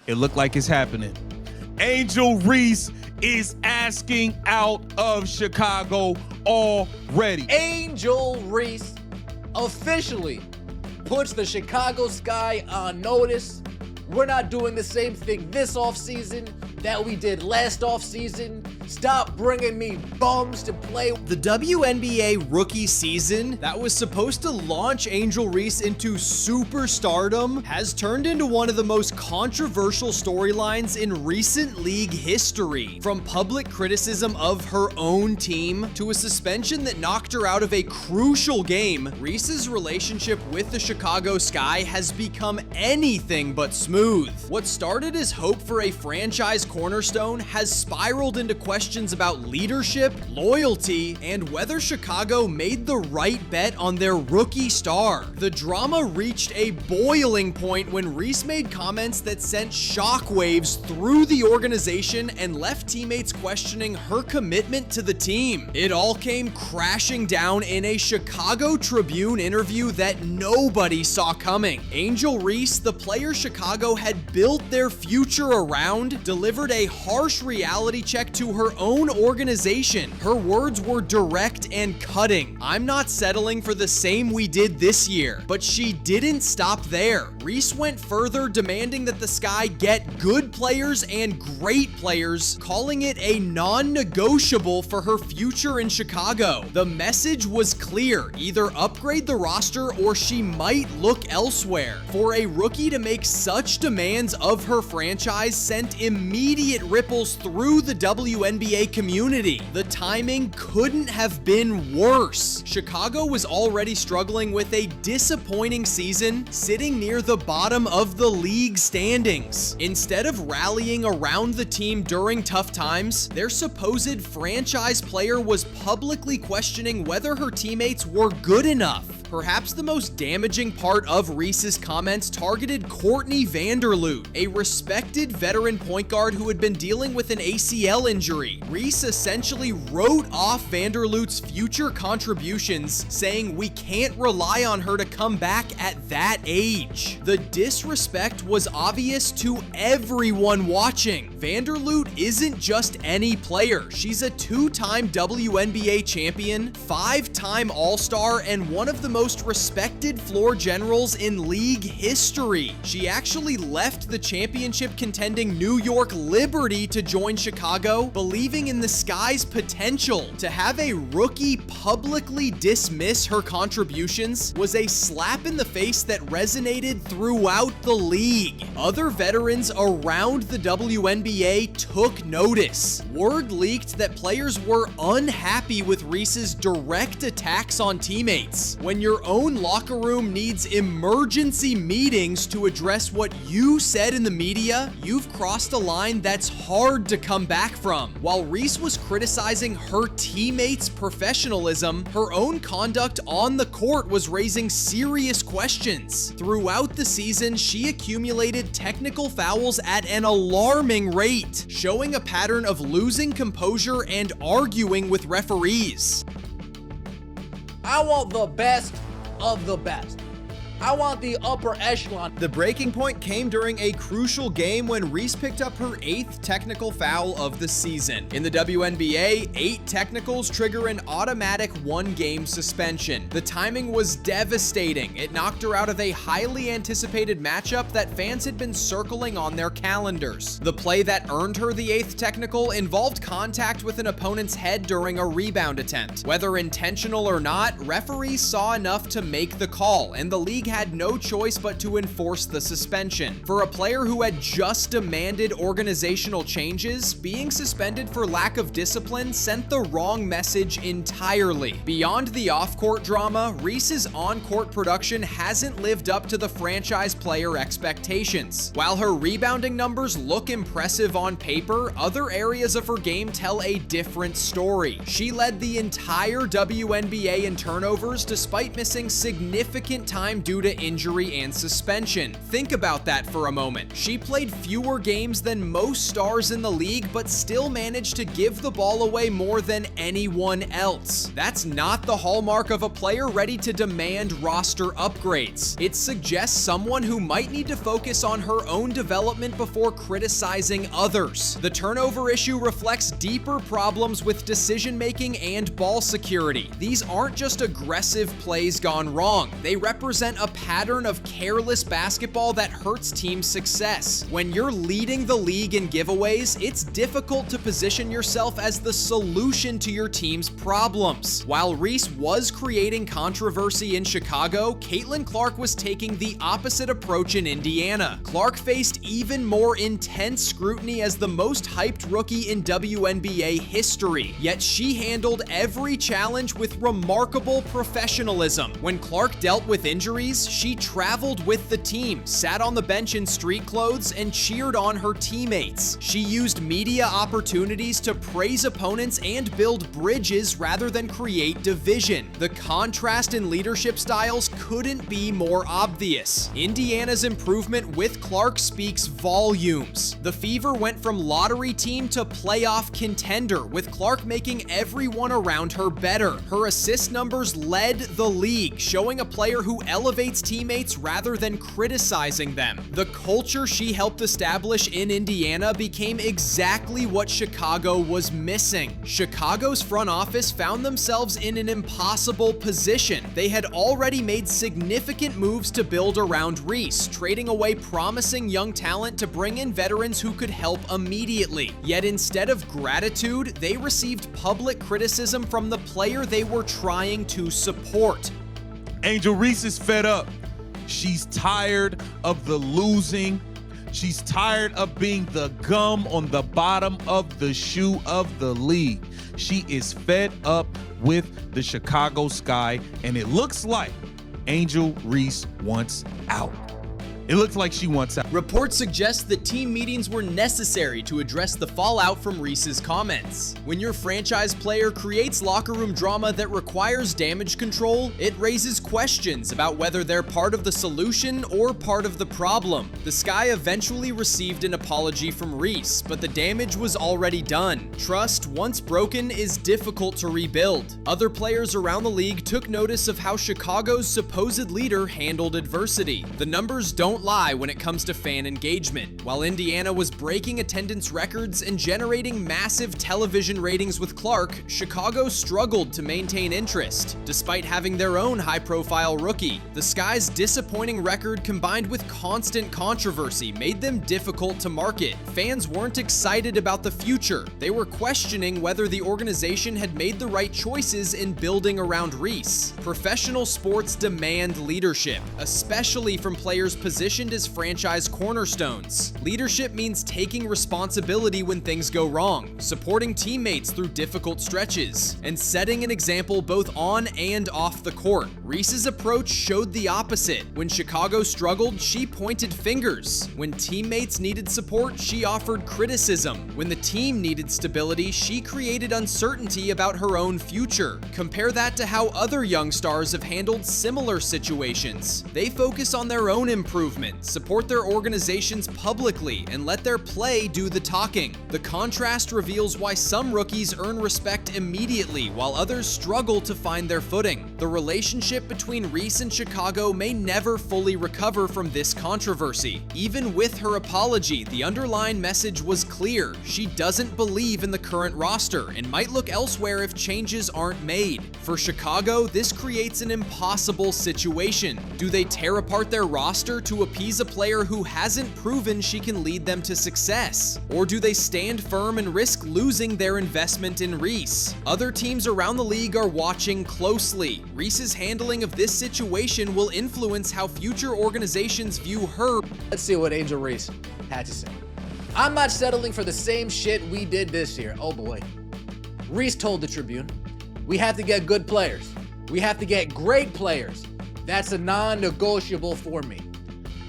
It looked like it's happening. Angel Reese is asking out of Chicago already. Angel Reese officially puts the Chicago Sky on notice. We're not doing the same thing this offseason that we did last offseason. Stop bringing me bums to play. The WNBA rookie season that was supposed to launch Angel Reese into superstardom has turned into one of the most controversial storylines in recent league history. From public criticism of her own team to a suspension that knocked her out of a crucial game, Reese's relationship with the Chicago Sky has become anything but smooth. What started as hope for a franchise cornerstone has spiraled into questions about leadership, loyalty, and whether Chicago made the right bet on their rookie star. The drama reached a boiling point when Reese made comments that sent shockwaves through the organization and left teammates questioning her commitment to the team. It all came crashing down in a Chicago Tribune interview that nobody saw coming. Angel Reese, the player Chicago had built their future around, delivered a harsh reality check to her own organization. Her words were direct and cutting. "I'm not settling for the same we did this year." But she didn't stop there. Reese went further, demanding that the Sky get good players and great players, calling it a non-negotiable for her future in Chicago. The message was clear: either upgrade the roster or she might look elsewhere. For a rookie to make such demands of her franchise sent immediate ripples through the WNBA community. The timing couldn't have been worse. Chicago was already struggling with a disappointing season, sitting near the bottom of the league standings. Instead of rallying around the team during tough times, their supposed franchise player was publicly questioning whether her teammates were good enough. Perhaps the most damaging part of Reese's comments targeted Courtney Vanderloot, a respected veteran point guard who had been dealing with an ACL injury. Reese essentially wrote off Vanderloot's future contributions, saying we can't rely on her to come back at that age. The disrespect was obvious to everyone watching. Vanderloot isn't just any player. She's a two-time WNBA champion, five-time All-Star, and one of the most respected floor generals in league history. She actually left the championship contending New York Liberty to join Chicago, believing in the Sky's potential. To have a rookie publicly dismiss her contributions was a slap in the face that resonated throughout the league. Other veterans around the WNBA took notice. Word leaked that players were unhappy with Reese's direct attacks on teammates. When your own locker room needs emergency meetings to address what you said in the media, you've crossed a line that's hard to come back from. While Reese was criticizing her teammates' professionalism, her own conduct on the court was raising serious questions. Throughout the season, she accumulated technical fouls at an alarming rate, showing a pattern of losing composure and arguing with referees. I want the best of the best. I want the upper echelon. The breaking point came during a crucial game when Reese picked up her 8th technical foul of the season. In the WNBA, 8 technicals trigger an automatic 1-game suspension. The timing was devastating. It knocked her out of a highly anticipated matchup that fans had been circling on their calendars. The play that earned her the 8th technical involved contact with an opponent's head during a rebound attempt. Whether intentional or not, referees saw enough to make the call, and the league had no choice but to enforce the suspension. For a player who had just demanded organizational changes, being suspended for lack of discipline sent the wrong message entirely. Beyond the off-court drama, Reese's on-court production hasn't lived up to the franchise player expectations. While her rebounding numbers look impressive on paper, other areas of her game tell a different story. She led the entire WNBA in turnovers despite missing significant time due due to injury and suspension. Think about that for a moment. She played fewer games than most stars in the league, but still managed to give the ball away more than anyone else. That's not the hallmark of a player ready to demand roster upgrades. It suggests someone who might need to focus on her own development before criticizing others. The turnover issue reflects deeper problems with decision-making and ball security. These aren't just aggressive plays gone wrong. They represent a pattern of careless basketball that hurts team success. When you're leading the league in giveaways, it's difficult to position yourself as the solution to your team's problems. While Reese was creating controversy in Chicago, Caitlin Clark was taking the opposite approach in Indiana. Clark faced even more intense scrutiny as the most hyped rookie in WNBA history, yet she handled every challenge with remarkable professionalism. When Clark dealt with injuries, she traveled with the team, sat on the bench in street clothes, and cheered on her teammates. She used media opportunities to praise opponents and build bridges rather than create division. The contrast in leadership styles couldn't be more obvious. Indiana's improvement with Clark speaks volumes. The Fever went from lottery team to playoff contender, with Clark making everyone around her better. Her assist numbers led the league, showing a player who elevates teammates rather than criticizing them. The culture she helped establish in Indiana became exactly what Chicago was missing. Chicago's front office found themselves in an impossible position. They had already made significant moves to build around Reese, trading away promising young talent to bring in veterans who could help immediately. Yet instead of gratitude, they received public criticism from the player they were trying to support. Angel Reese is fed up. She's tired of the losing. She's tired of being the gum on the bottom of the shoe of the league. She is fed up with the Chicago Sky, and it looks like Angel Reese wants out. It looks like she wants out. Reports suggest that team meetings were necessary to address the fallout from Reese's comments. When your franchise player creates locker room drama that requires damage control, it raises questions about whether they're part of the solution or part of the problem. The Sky eventually received an apology from Reese, but the damage was already done. Trust, once broken, is difficult to rebuild. Other players around the league took notice of how Chicago's supposed leader handled adversity. The numbers don't lie when it comes to fan engagement. While Indiana was breaking attendance records and generating massive television ratings with Clark, Chicago struggled to maintain interest, despite having their own high-profile rookie. The Sky's disappointing record combined with constant controversy made them difficult to market. Fans weren't excited about the future. They were questioning whether the organization had made the right choices in building around Reese. Professional sports demand leadership, especially from players positioned as franchise cornerstones. Leadership means taking responsibility when things go wrong, supporting teammates through difficult stretches, and setting an example both on and off the court. Reese's approach showed the opposite. When Chicago struggled, she pointed fingers. When teammates needed support, she offered criticism. When the team needed stability, she created uncertainty about her own future. Compare that to how other young stars have handled similar situations. They focus on their own improvement, support their organizations publicly, and let their play do the talking. The contrast reveals why some rookies earn respect immediately while others struggle to find their footing. The relationship between Reese and Chicago may never fully recover from this controversy. Even with her apology, the underlying message was clear. She doesn't believe in the current roster and might look elsewhere if changes aren't made. For Chicago, this creates an impossible situation. Do they tear apart their roster to appease a player who hasn't proven she can lead them to success? Or do they stand firm and risk losing their investment in Reese? Other teams around the league are watching closely. Reese's handling of this situation will influence how future organizations view her. Let's see what Angel Reese had to say. I'm not settling for the same shit we did this year. Oh boy. Reese told the Tribune, we have to get good players. We have to get great players. That's a non-negotiable for me.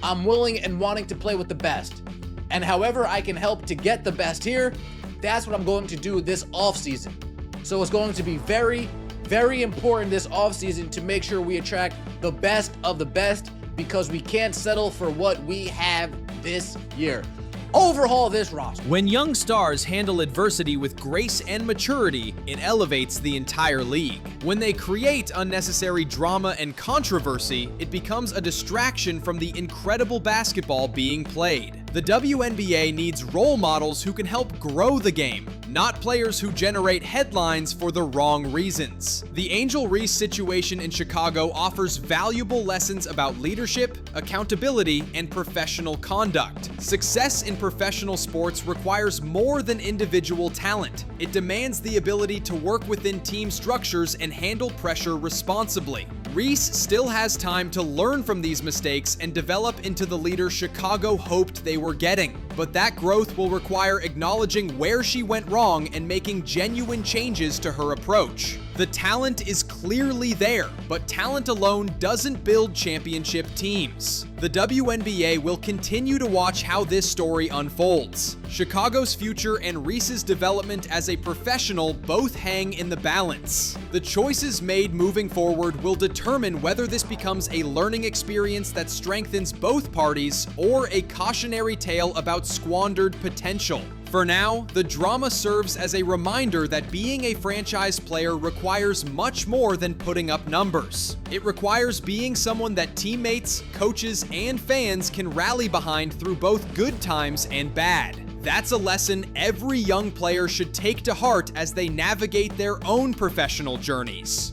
I'm willing and wanting to play with the best. And however I can help to get the best here, that's what I'm going to do this offseason. So it's going to be very, very important this offseason to make sure we attract the best of the best because we can't settle for what we have this year. Overhaul this roster. When young stars handle adversity with grace and maturity, it elevates the entire league. When they create unnecessary drama and controversy, it becomes a distraction from the incredible basketball being played. The WNBA needs role models who can help grow the game, not players who generate headlines for the wrong reasons. The Angel Reese situation in Chicago offers valuable lessons about leadership, accountability, and professional conduct. Success in professional sports requires more than individual talent. It demands the ability to work within team structures and handle pressure responsibly. Reese still has time to learn from these mistakes and develop into the leader Chicago hoped they were getting. But that growth will require acknowledging where she went wrong and making genuine changes to her approach. The talent is clearly there, but talent alone doesn't build championship teams. The WNBA will continue to watch how this story unfolds. Chicago's future and Reese's development as a professional both hang in the balance. The choices made moving forward will determine whether this becomes a learning experience that strengthens both parties or a cautionary tale about squandered potential. For now, the drama serves as a reminder that being a franchise player requires much more than putting up numbers. It requires being someone that teammates, coaches, and fans can rally behind through both good times and bad. That's a lesson every young player should take to heart as they navigate their own professional journeys.